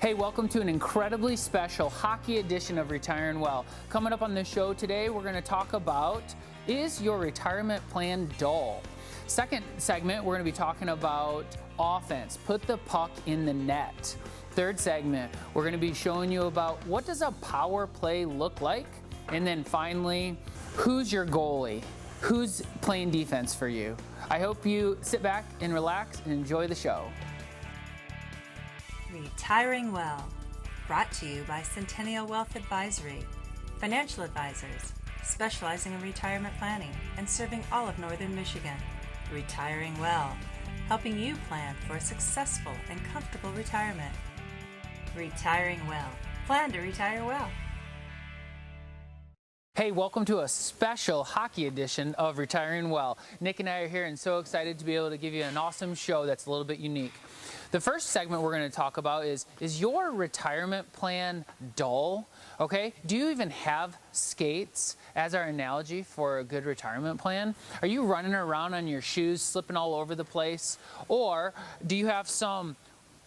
Hey, welcome to an incredibly special hockey edition of Retiring Well. Coming up on the show today, we're going to talk about, is your retirement plan dull? Second segment, we're going to be talking about offense, put the puck in the net. Third segment, we're going to be showing you about what does a power play look like? And then finally, who's your goalie? Who's playing defense for you? I hope you sit back and relax and enjoy the show. Retiring Well, brought to you by Centennial Wealth Advisory, financial advisors specializing in retirement planning and serving all of Northern Michigan. Retiring Well, helping you plan for a successful and comfortable retirement. Retiring Well, plan to retire well. Hey, welcome to a special hockey edition of Retiring Well. Nick and I are here and so excited to be able to give you an awesome show that's a little bit unique. The first segment we're going to talk about is your retirement plan dull? Okay, do you even have skates as our analogy for a good retirement plan? Are you running around on your shoes, slipping all over the place? Or do you have some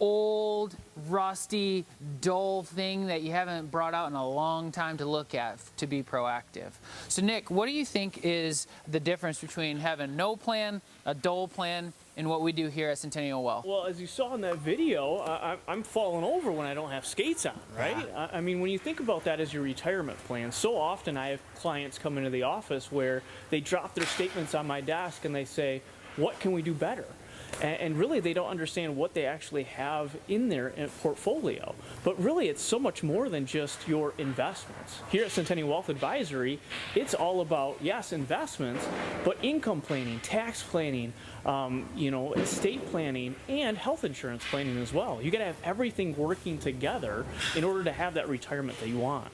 old, rusty, dull thing that you haven't brought out in a long time to look at to be proactive? So Nick, what do you think is the difference between having no plan, a dull plan, and what we do here at Centennial Wealth? Well, as you saw in that video, I'm falling over when I don't have skates on, right? Yeah. I mean, when you think about that as your retirement plan, so often I have clients come into the office where they drop their statements on my desk and they say, what can we do better? And really, they don't understand what they actually have in their portfolio. But really, it's so much more than just your investments. Here at Centennial Wealth Advisory, it's all about, yes, investments, but income planning, tax planning, estate planning, and health insurance planning as well. You got to have everything working together in order to have that retirement that you want.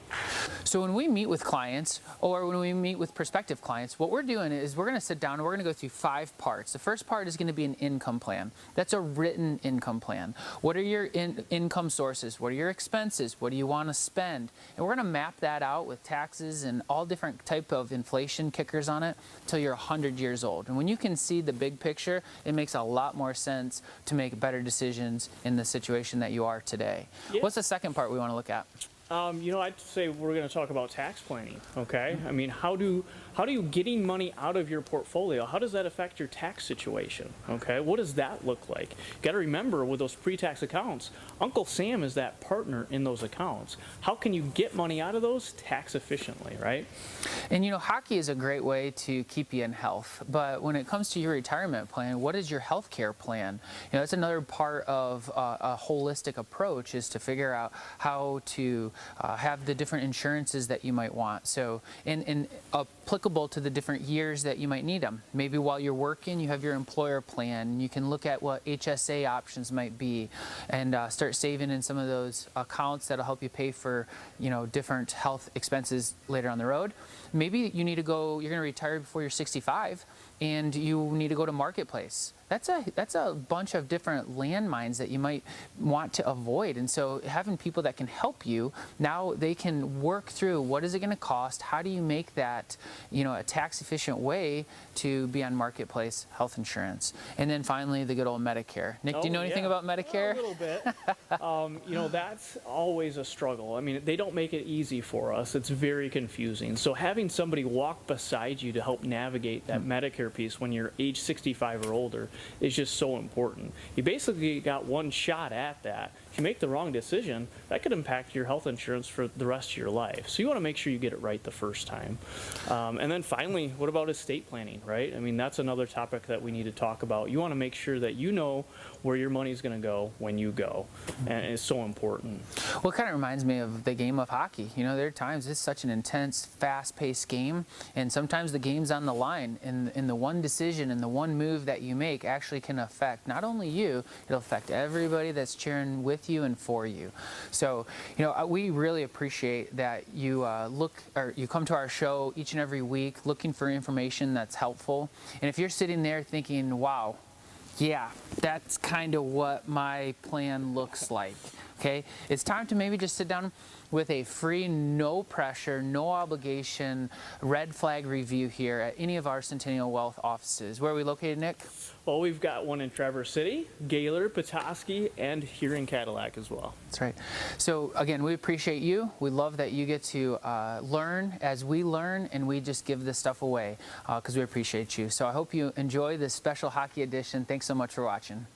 So when we meet with clients or when we meet with prospective clients, what we're doing is we're going to sit down and we're going to go through 5 parts. The first part is going to be an income plan. That's a written income plan. What are your income sources? What are your expenses? What do you want to spend? And we're going to map that out with taxes and all different type of inflation kickers on it until you're 100 years old. And when you can see the big picture, it makes a lot more sense to make better decisions in the situation that you are today. Yeah. What's the second part we want to look at? I'd say we're going to talk about tax planning, okay? I mean, how do you getting money out of your portfolio, how does that affect your tax situation, okay? What does that look like? You got to remember, with those pre-tax accounts, Uncle Sam is that partner in those accounts. How can you get money out of those tax efficiently, right? And hockey is a great way to keep you in health, but when it comes to your retirement plan, what is your health care plan? That's another part of a holistic approach, is to figure out how to have the different insurances that you might want. So, and applicable to the different years that you might need them. Maybe while you're working, you have your employer plan, and you can look at what HSA options might be and start saving in some of those accounts that'll help you pay for, different health expenses later on the road. Maybe you need to go, you're going to retire before you're 65, and you need to go to Marketplace. That's a bunch of different landmines that you might want to avoid. And so having people that can help you, now they can work through what is it going to cost, how do you make that a tax efficient way to be on Marketplace health insurance. And then finally, the good old Medicare. Nick, do you know anything about Medicare? A little bit. That's always a struggle. I mean, they don't make it easy for us. It's very confusing. So having somebody walk beside you to help navigate that Medicare piece when you're age 65 or older is just so important. You basically got one shot at that. If you make the wrong decision, that could impact your health insurance for the rest of your life. So you want to make sure you get it right the first time. And then finally, what about estate planning, right? I mean, that's another topic that we need to talk about. You want to make sure that you know where your money is going to go when you go, and it's so important. Well, it kind of reminds me of the game of hockey. There are times it's such an intense, fast-paced game, and sometimes the game's on the line, and the one decision and the one move that you make actually can affect not only you, it'll affect everybody that's cheering with you and for you. So, we really appreciate that you you come to our show each and every week looking for information that's helpful. And if you're sitting there thinking, wow, yeah, that's kind of what my plan looks like. Okay, it's time to maybe just sit down with a free, no pressure, no obligation red flag review here at any of our Centennial Wealth offices. Where are we located, Nick? Well, we've got one in Traverse City, Gaylord, Petoskey, and here in Cadillac as well. That's right. So again, we appreciate you. We love that you get to learn as we learn, and we just give this stuff away because we appreciate you. So I hope you enjoy this special hockey edition. Thanks so much for watching.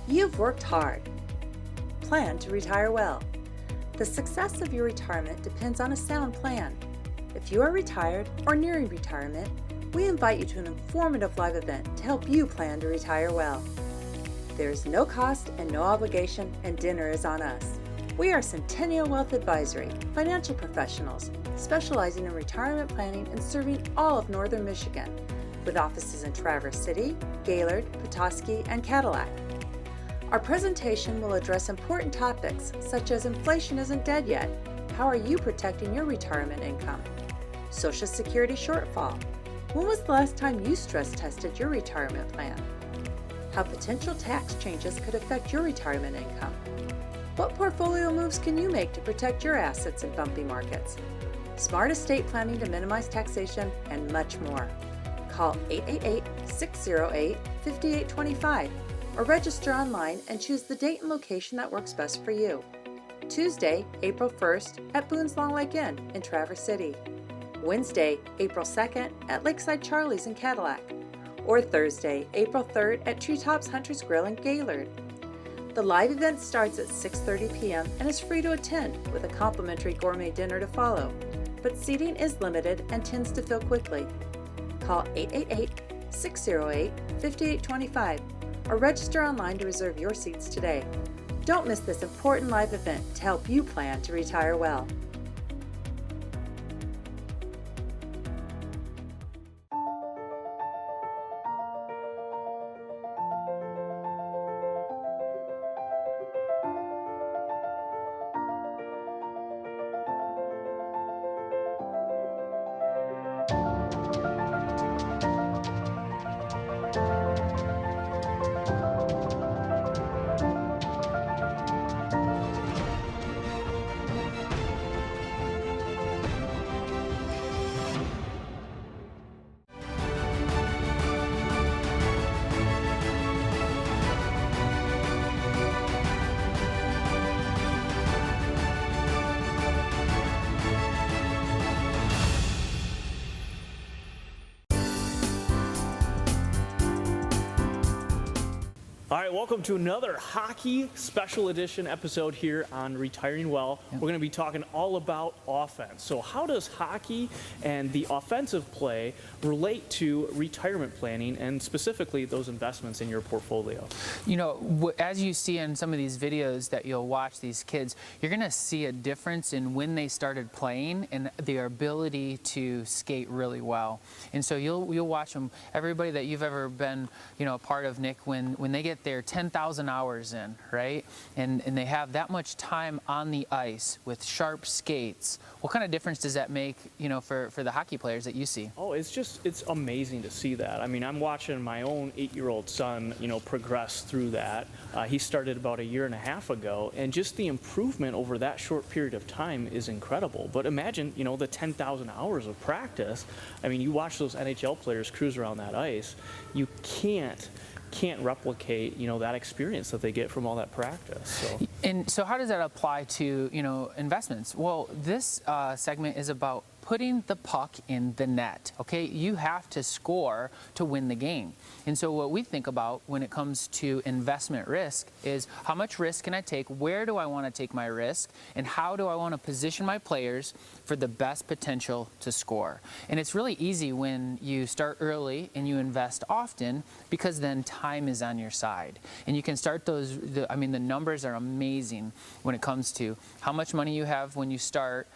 You've worked hard. Plan to retire well. The success of your retirement depends on a sound plan. If you are retired or nearing retirement, we invite you to an informative live event to help you plan to retire well. There is no cost and no obligation, and dinner is on us. We are Centennial Wealth Advisory, financial professionals specializing in retirement planning and serving all of northern Michigan, with offices in Traverse City, Gaylord, Petoskey, and Cadillac. Our presentation will address important topics such as inflation isn't dead yet, how are you protecting your retirement income, Social Security shortfall, when was the last time you stress tested your retirement plan, how potential tax changes could affect your retirement income, what portfolio moves can you make to protect your assets in bumpy markets, smart estate planning to minimize taxation, and much more. Call 888-608-5825 or register online and choose the date and location that works best for you. Tuesday, April 1st at Boone's Long Lake Inn in Traverse City. Wednesday, April 2nd at Lakeside Charlie's in Cadillac. Or Thursday, April 3rd at Treetops Hunter's Grill in Gaylord. The live event starts at 6:30 p.m. and is free to attend with a complimentary gourmet dinner to follow, but seating is limited and tends to fill quickly. Call 888-608-5825 or register online to reserve your seats today. Don't miss this important live event to help you plan to retire well. All right, welcome to another hockey special edition episode here on Retiring Well. We're going to be talking all about offense. So how does hockey and the offensive play relate to retirement planning and specifically those investments in your portfolio? You know, as you see in some of these videos that you'll watch these kids, you're going to see a difference in when they started playing and their ability to skate really well. And so you'll watch them, everybody that you've ever been, you know, a part of, Nick, when they get their 10,000 hours in, right? And they have that much time on the ice with sharp skates. What kind of difference does that make, you know, for the hockey players that you see? Oh, it's amazing to see that. I mean, I'm watching my own 8-year-old son, you know, progress through that. He started about a year and a half ago, and just the improvement over that short period of time is incredible. But imagine, you know, the 10,000 hours of practice. I mean, you watch those NHL players cruise around that ice. You can't replicate, you know, that experience that they get from all that practice. So how does that apply to, you know, investments? Well, this segment is about putting the puck in the net, okay? You have to score to win the game. And so what we think about when it comes to investment risk is how much risk can I take, where do I want to take my risk, and how do I want to position my players for the best potential to score. And it's really easy when you start early and you invest often because then time is on your side. And you can start those, the numbers are amazing when it comes to how much money you have when you start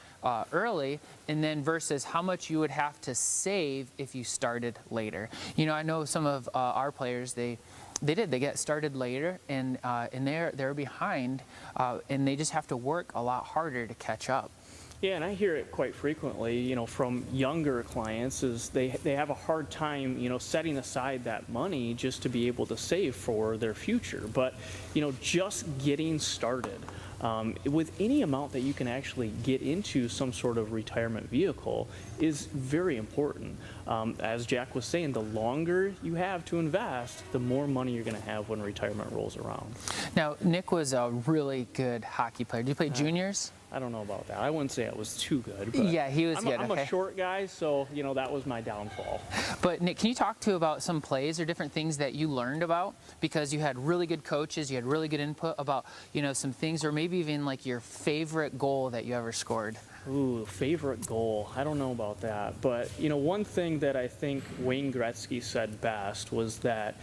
early, and then versus how much you would have to save if you started later. You know, I know some of our players, they get started later, and they're behind, and they just have to work a lot harder to catch up. Yeah, and I hear it quite frequently, from younger clients is they have a hard time, setting aside that money just to be able to save for their future. But, just getting started with any amount that you can actually get into some sort of retirement vehicle is very important. As Jack was saying, the longer you have to invest, the more money you're going to have when retirement rolls around. Now, Nick was a really good hockey player. Did you play juniors? I don't know about that. I wouldn't say I was too good. But yeah, he was good. I'm a short guy, so that was my downfall. But Nick, can you talk to about some plays or different things that you learned about because you had really good coaches, you had really good input about some things, or maybe even like your favorite goal that you ever scored? Ooh, favorite goal. I don't know about that. But, one thing that I think Wayne Gretzky said best was that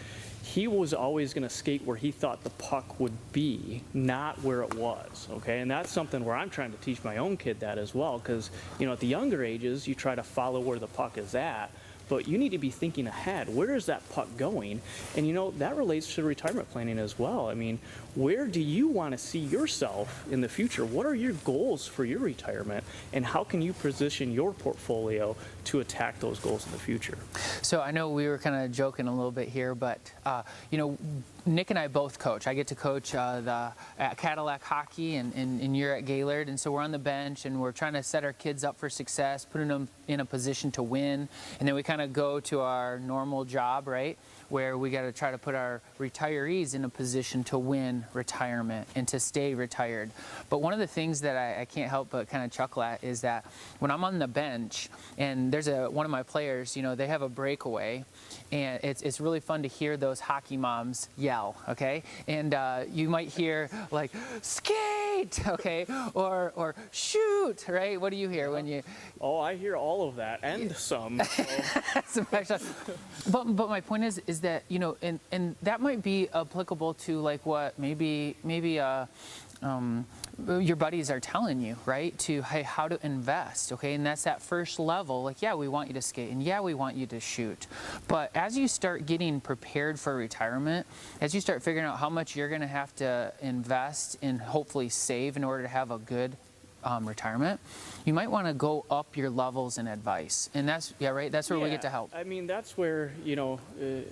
he was always going to skate where he thought the puck would be, not where it was, okay? And that's something where I'm trying to teach my own kid that as well, because, at the younger ages, you try to follow where the puck is at, but you need to be thinking ahead. Where is that puck going? And, that relates to retirement planning as well. I mean, where do you want to see yourself in the future? What are your goals for your retirement? And how can you position your portfolio to attack those goals in the future? So I know we were kind of joking a little bit here, but, Nick and I both coach. I get to coach at Cadillac hockey, and you're at Gaylord. And so we're on the bench, and we're trying to set our kids up for success, putting them in a position to win. And then we kind of go to our normal job, right, where we got to try to put our retirees in a position to win retirement and to stay retired. But one of the things that I can't help but kind of chuckle at is that when I'm on the bench and there's one of my players, they have a breakaway, and it's really fun to hear those hockey moms yell, okay? And you might hear like, skate, okay, or shoot, right? What do you hear when you... Oh, I hear all of that and some. So. But my point is that, and that might be applicable to like what maybe your buddies are telling you, right? To, hey, how to invest, okay? And that's that first level. Like, yeah, we want you to skate, and yeah, we want you to shoot. But as you start getting prepared for retirement, as you start figuring out how much you're going to have to invest and hopefully save in order to have a good retirement, you might want to go up your levels in advice. And that's, yeah, right? That's where we get to help. I mean, that's where,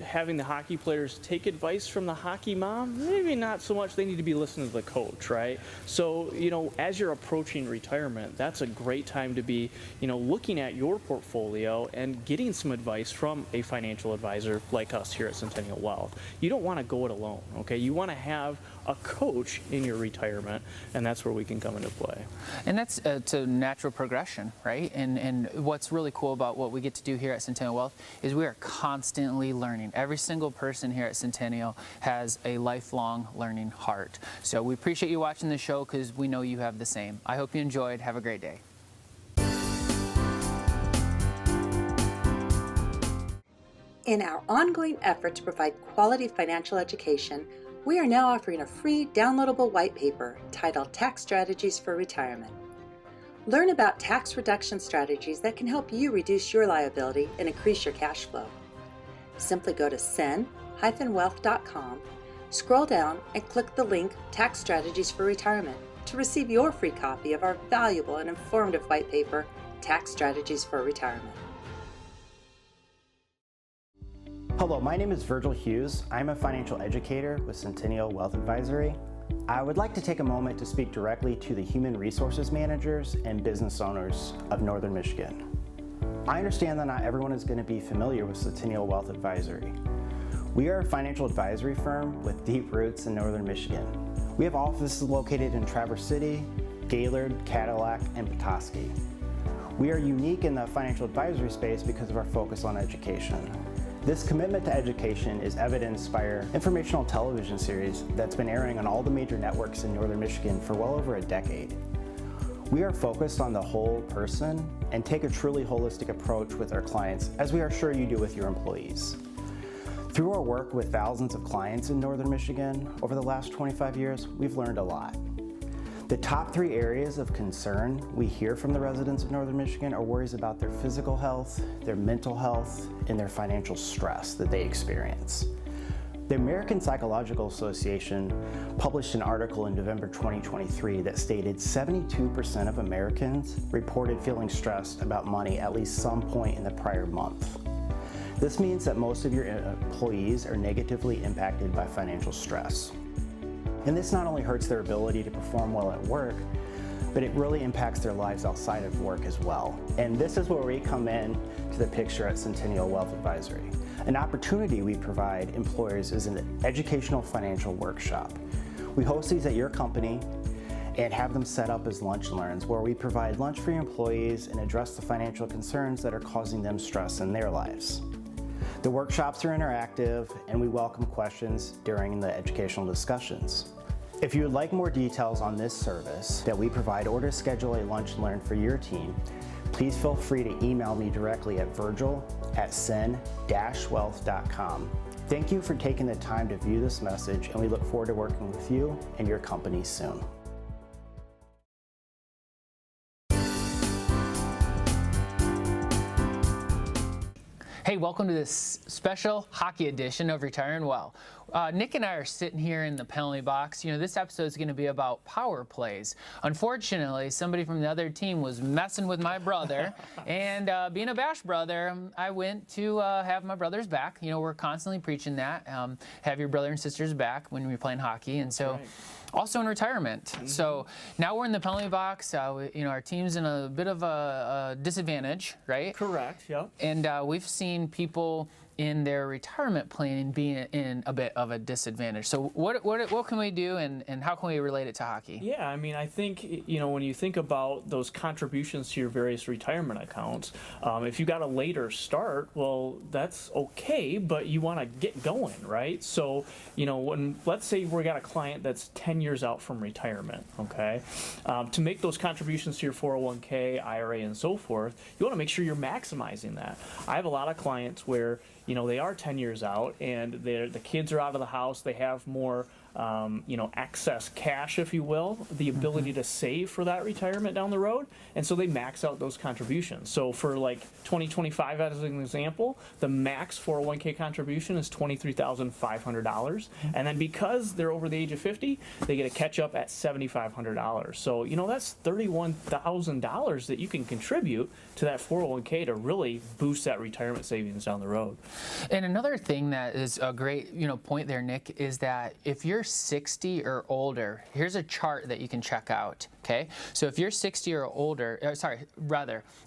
having the hockey players take advice from the hockey mom, maybe not so much. They need to be listening to the coach, right? So, as you're approaching retirement, that's a great time to be, looking at your portfolio and getting some advice from a financial advisor like us here at Centennial Wealth. You don't want to go it alone, okay? You want to have a coach in your retirement, and that's where we can come into play. And that's to natural progression, right? And what's really cool about what we get to do here at Centennial Wealth is we are constantly learning. Every single person here at Centennial has a lifelong learning heart. So we appreciate you watching the show because we know you have the same. I hope you enjoyed. Have a great day. In our ongoing effort to provide quality financial education, we are now offering a free downloadable white paper titled Tax Strategies for Retirement. Learn about tax reduction strategies that can help you reduce your liability and increase your cash flow. Simply go to cen-wealth.com, scroll down and click the link Tax Strategies for Retirement to receive your free copy of our valuable and informative white paper, Tax Strategies for Retirement. Hello, my name is Virgil Hughes. I'm a financial educator with Centennial Wealth Advisory. I would like to take a moment to speak directly to the human resources managers and business owners of Northern Michigan. I understand that not everyone is going to be familiar with Centennial Wealth Advisory. We are a financial advisory firm with deep roots in Northern Michigan. We have offices located in Traverse City, Gaylord, Cadillac, and Petoskey. We are unique in the financial advisory space because of our focus on education. This commitment to education is evidenced by our informational television series that's been airing on all the major networks in Northern Michigan for well over a decade. We are focused on the whole person and take a truly holistic approach with our clients, as we are sure you do with your employees. Through our work with thousands of clients in Northern Michigan over the last 25 years, we've learned a lot. The top 3 areas of concern we hear from the residents of Northern Michigan are worries about their physical health, their mental health, and their financial stress that they experience. The American Psychological Association published an article in November 2023 that stated 72% of Americans reported feeling stressed about money at least some point in the prior month. This means that most of your employees are negatively impacted by financial stress. And this not only hurts their ability to perform well at work, but it really impacts their lives outside of work as well. And this is where we come in to the picture at Centennial Wealth Advisory. An opportunity we provide employers is an educational financial workshop. We host these at your company and have them set up as lunch and learns, where we provide lunch for your employees and address the financial concerns that are causing them stress in their lives. The workshops are interactive and we welcome questions during the educational discussions. If you would like more details on this service that we provide or to schedule a lunch and learn for your team, please feel free to email me directly at virgil@cen-wealth.com. Thank you for taking the time to view this message, and we look forward to working with you and your company soon. Hey, welcome to this special hockey edition of Retiring Well. Nick and I are sitting here in the penalty box. You know, this episode is going to be about power plays. Unfortunately, somebody from the other team was messing with my brother, and being a Bash brother, I went to have my brother's back. You know, we're constantly preaching that. Have your brother and sisters back when we're playing hockey, and so. Right. Also in retirement. Mm-hmm. So now we're in the penalty box. You know, our team's in a bit of a disadvantage, right? Correct, yeah. And we've seen people in their retirement planning being in a bit of a disadvantage. So what can we do, and how can we relate it to hockey? Yeah, I mean, I think, you know, when you think about those contributions to your various retirement accounts, if you got a later start, well, that's okay, but you want to get going, right? So, you know, let's say we got a client that's 10 years out from retirement, okay? To make those contributions to your 401k, IRA, and so forth, you want to make sure you're maximizing that. I have a lot of clients where, you know, they are 10 years out and the kids are out of the house. They have more, you know, excess cash, if you will, the ability to save for that retirement down the road. And so they max out those contributions. So for like 2025 as an example, the max 401k contribution is $23,500. And then because they're over the age of 50, they get a catch up at $7,500. So, you know, that's $31,000 that you can contribute to that 401k to really boost that retirement savings down the road. And another thing that is a great, you know, point there, Nick, is that if you're 60 or older, here's a chart that you can check out, okay? So if you're 60 or older,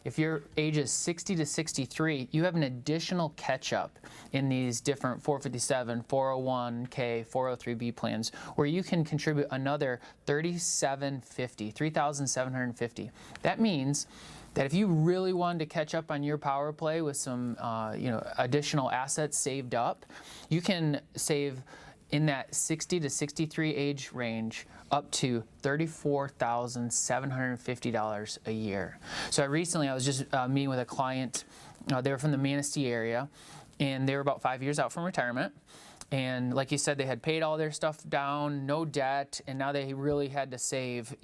if your age is 60 to 63, you have an additional catch-up in these different 457, 401k, 403b plans, where you can contribute another $3,750. That means that if you really wanted to catch up on your power play with some you know, additional assets saved up, you can save in that 60 to 63 age range up to $34,750 a year. So I was just meeting with a client. They were from the Manistee area, and they were about 5 years out from retirement. And like you said, they had paid all their stuff down, no debt, and now they really had to save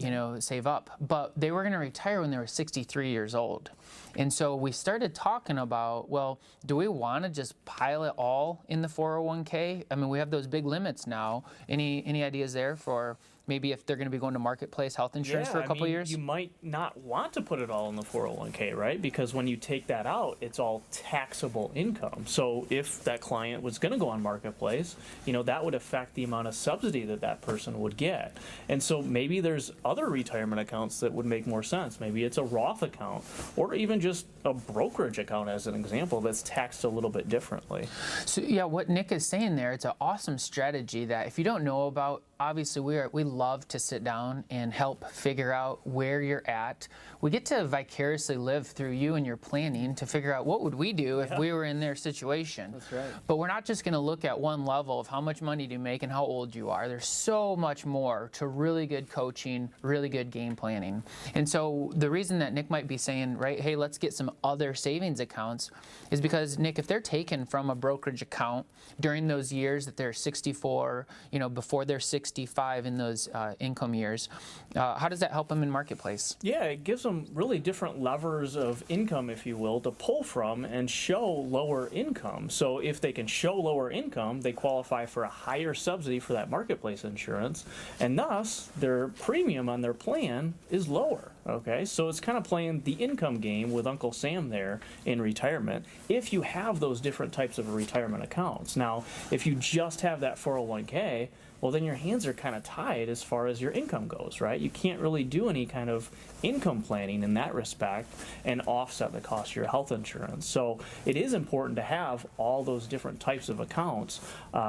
up. But they were going to retire when they were 63 years old. And so we started talking about, well, do we want to just pile it all in the 401k? I mean, we have those big limits now. Any ideas there for maybe if they're going to be going to marketplace health insurance for a couple of years? You might not want to put it all in the 401k, right? Because when you take that out, it's all taxable income. So if that client was going to go on marketplace, you know, that would affect the amount of subsidy that person would get. And so maybe there's other retirement accounts that would make more sense. Maybe it's a Roth account, or even just a brokerage account as an example that's taxed a little bit differently. So yeah, what Nick is saying there, it's an awesome strategy that if you don't know about, obviously we love to sit down and help figure out where you're at. We get to vicariously live through you and your planning to figure out what would we do if we were in their situation. That's right. But we're not just going to look at one level of how much money do you make and how old you are. There's so much more to really good coaching, really good game planning. And so the reason that Nick might be saying, right, hey, let's get some other savings accounts is because, Nick, if they're taken from a brokerage account during those years that they're 64, you know, before they're 65 in those those income years. How does that help them in marketplace? Yeah, it gives them really different levers of income, if you will, to pull from and show lower income. So if they can show lower income, they qualify for a higher subsidy for that marketplace insurance, and thus their premium on their plan is lower. Okay, so it's kind of playing the income game with Uncle Sam there in retirement if you have those different types of retirement accounts. Now, if you just have that 401k, well, then your hands are kind of tied as far as your income goes, right? You can't really do any kind of income planning in that respect and offset the cost of your health insurance. So it is important to have all those different types of accounts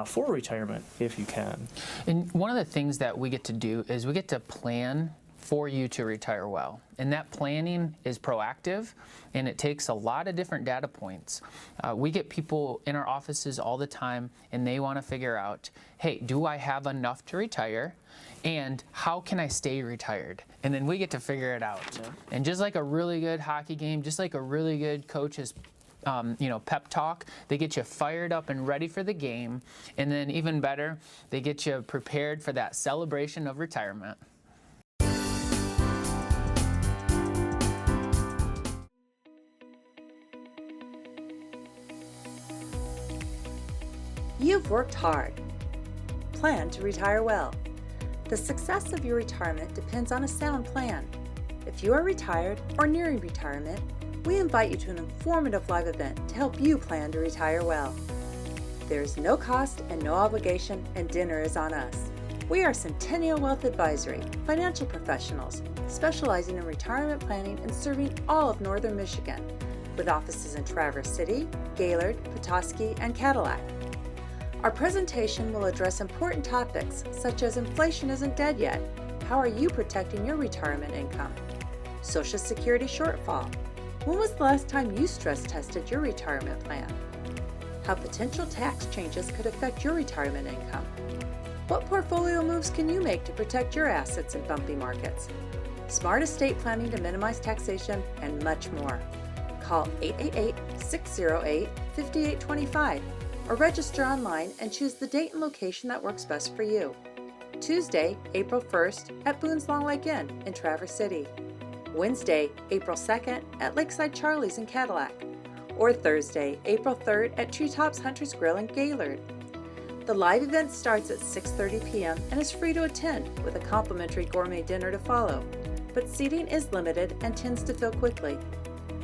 for retirement if you can. And one of the things that we get to do is we get to plan for you to retire well. And that planning is proactive, and it takes a lot of different data points. We get people in our offices all the time, and they want to figure out, hey, do I have enough to retire? And how can I stay retired? And then we get to figure it out. Yeah. And just like a really good hockey game, just like a really good coach's pep talk, they get you fired up and ready for the game. And then even better, they get you prepared for that celebration of retirement. You've worked hard. Plan to retire well. The success of your retirement depends on a sound plan. If you are retired or nearing retirement, we invite you to an informative live event to help you plan to retire well. There is no cost and no obligation, and dinner is on us. We are Centennial Wealth Advisory, financial professionals specializing in retirement planning and serving all of northern Michigan, with offices in Traverse City, Gaylord, Petoskey, and Cadillac. Our presentation will address important topics such as inflation isn't dead yet, how are you protecting your retirement income, Social Security shortfall, when was the last time you stress tested your retirement plan, how potential tax changes could affect your retirement income, what portfolio moves can you make to protect your assets in bumpy markets, smart estate planning to minimize taxation, and much more. Call 888-608-5825. or register online and choose the date and location that works best for you. Tuesday, April 1st at Boone's Long Lake Inn in Traverse City. Wednesday, April 2nd at Lakeside Charlie's in Cadillac. Or Thursday, April 3rd at Treetops Hunter's Grill in Gaylord. The live event starts at 6:30 p.m. and is free to attend with a complimentary gourmet dinner to follow, but seating is limited and tends to fill quickly.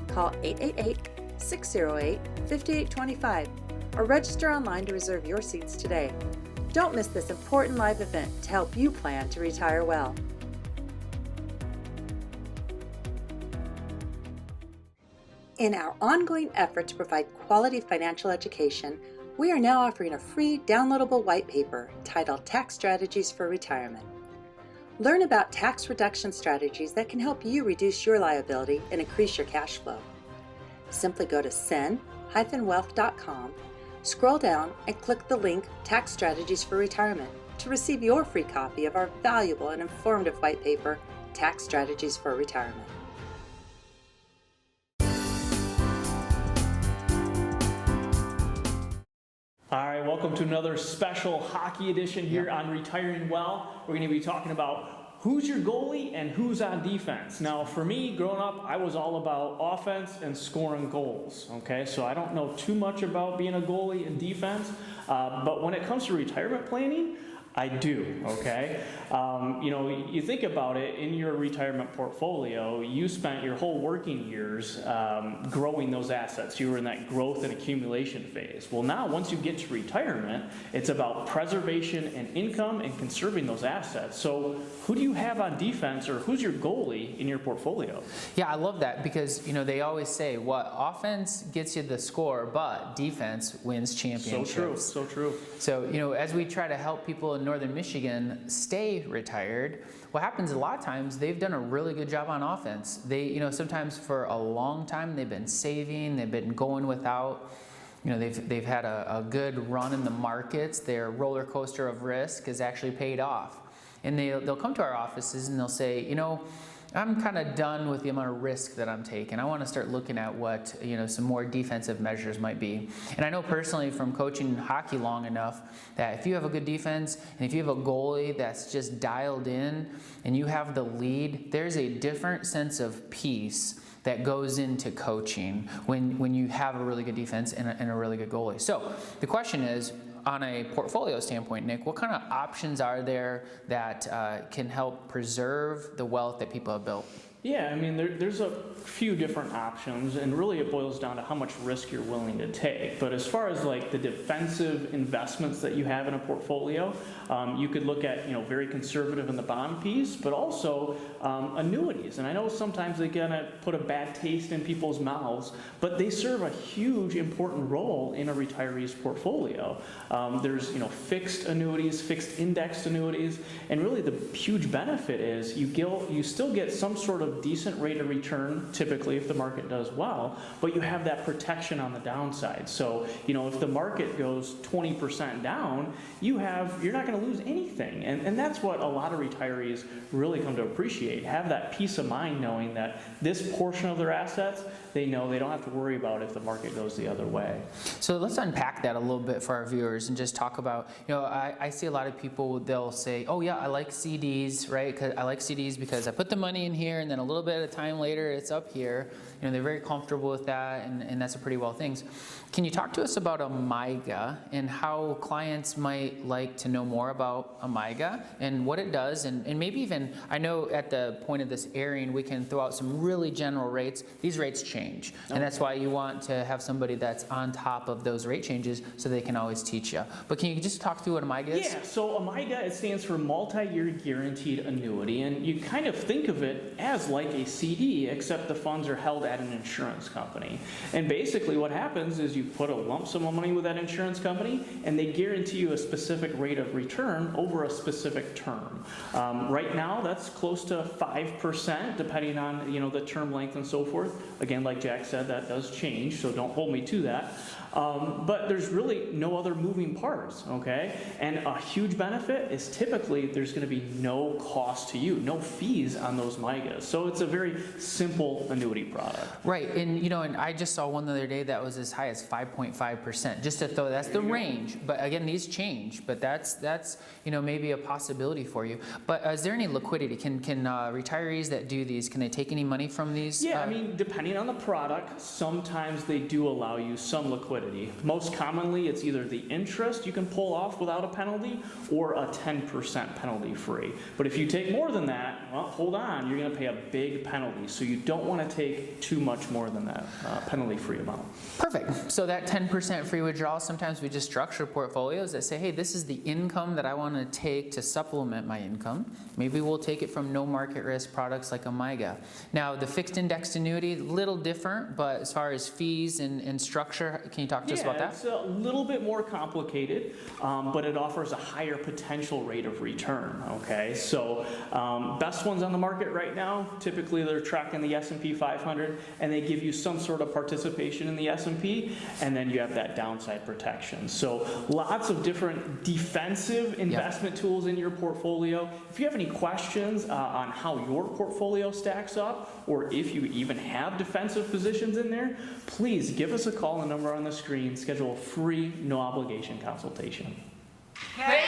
Call 888-608-5825. or register online to reserve your seats today. Don't miss this important live event to help you plan to retire well. In our ongoing effort to provide quality financial education, we are now offering a free downloadable white paper titled Tax Strategies for Retirement. Learn about tax reduction strategies that can help you reduce your liability and increase your cash flow. Simply go to sen-wealth.com, scroll down and click the link Tax Strategies for Retirement to receive your free copy of our valuable and informative white paper, Tax Strategies for Retirement. All right, welcome to another special hockey edition here on Retiring Well. We're going to be talking about who's your goalie and who's on defense. Now, for me, growing up, I was all about offense and scoring goals, okay? So I don't know too much about being a goalie and defense, but when it comes to retirement planning, I do, okay? You think about it, in your retirement portfolio, you spent your whole working years growing those assets. You were in that growth and accumulation phase. Well, now, once you get to retirement, it's about preservation and income and conserving those assets. So who do you have on defense, or who's your goalie in your portfolio? Yeah, I love that because, they always say what offense gets you the score, but defense wins championships. So true. So, as we try to help people in Northern Michigan stay retired, what happens a lot of times, they've done a really good job on offense. They, sometimes for a long time, they've been saving, they've been going without. They've had a good run in the markets. Their roller coaster of risk has actually paid off. And they'll come to our offices and they'll say, I'm kind of done with the amount of risk that I'm taking. I want to start looking at what, some more defensive measures might be. And I know personally from coaching hockey long enough that if you have a good defense and if you have a goalie that's just dialed in and you have the lead, there's a different sense of peace that goes into coaching when you have a really good defense and a really good goalie. So the question is, on a portfolio standpoint, Nick, what kind of options are there that can help preserve the wealth that people have built? Yeah, I mean, there's a few different options, and really it boils down to how much risk you're willing to take. But as far as like the defensive investments that you have in a portfolio, you could look at, very conservative in the bond piece, but also annuities. And I know sometimes they gonna put a bad taste in people's mouths, but they serve a huge important role in a retiree's portfolio. There's, fixed annuities, fixed indexed annuities, and really the huge benefit is you still get some sort of decent rate of return, typically if the market does well, but you have that protection on the downside. So, if the market goes 20% down, you're not going to lose anything. And that's what a lot of retirees really come to appreciate. Have that peace of mind knowing that this portion of their assets, they know they don't have to worry about if the market goes the other way. So let's unpack that a little bit for our viewers and just talk about, I see a lot of people, they'll say, oh yeah, I like CDs, right? I like CDs because I put the money in here and then a little bit of time later it's up here. They're very comfortable with that, and that's a pretty well thing. Can you talk to us about a MYGA and how clients might like to know more about a MYGA and what it does, and maybe even, I know at the point of this airing we can throw out some really general rates. These rates change, and that's why you want to have somebody that's on top of those rate changes so they can always teach you. But can you just talk through what a MYGA is? Yeah, so a MYGA, it stands for multi-year guaranteed annuity, and you kind of think of it as like a CD, except the funds are held at an insurance company. And basically what happens is you put a lump sum of money with that insurance company, and they guarantee you a specific rate of return over a specific term. Right now, that's close to 5%, depending on the term length and so forth. Again, like Jack said, that does change, so don't hold me to that. But there's really no other moving parts, okay? And a huge benefit is typically there's going to be no cost to you, no fees on those MYGAs. So it's a very simple annuity product. Right, and and I just saw one the other day that was as high as 5.5%. Just to throw, that's the range. But again, these change. But that's maybe a possibility for you. But is there any liquidity? Can retirees that do these, can they take any money from these? Yeah, I mean, depending on the product, sometimes they do allow you some liquidity. Most commonly, it's either the interest you can pull off without a penalty or a 10% penalty free. But if you take more than that, well, hold on, you're going to pay a big penalty. So you don't want to take too much more than that penalty free amount. Perfect. So that 10% free withdrawal, sometimes we just structure portfolios that say, hey, this is the income that I want to take to supplement my income. Maybe we'll take it from no market risk products like a MYGA. Now, the fixed indexed annuity, a little different, but as far as fees and structure, can you talk to us about that? It's a little bit more complicated, but it offers a higher potential rate of return, okay? So best ones on the market right now, typically they're tracking the S&P 500, and they give you some sort of participation in the S&P, and then you have that downside protection. So lots of different defensive investment tools in your portfolio. If you have any questions on how your portfolio stacks up, or if you even have defensive positions in there, please give us a call. The number on the screen. Schedule a free, no obligation consultation. Hey!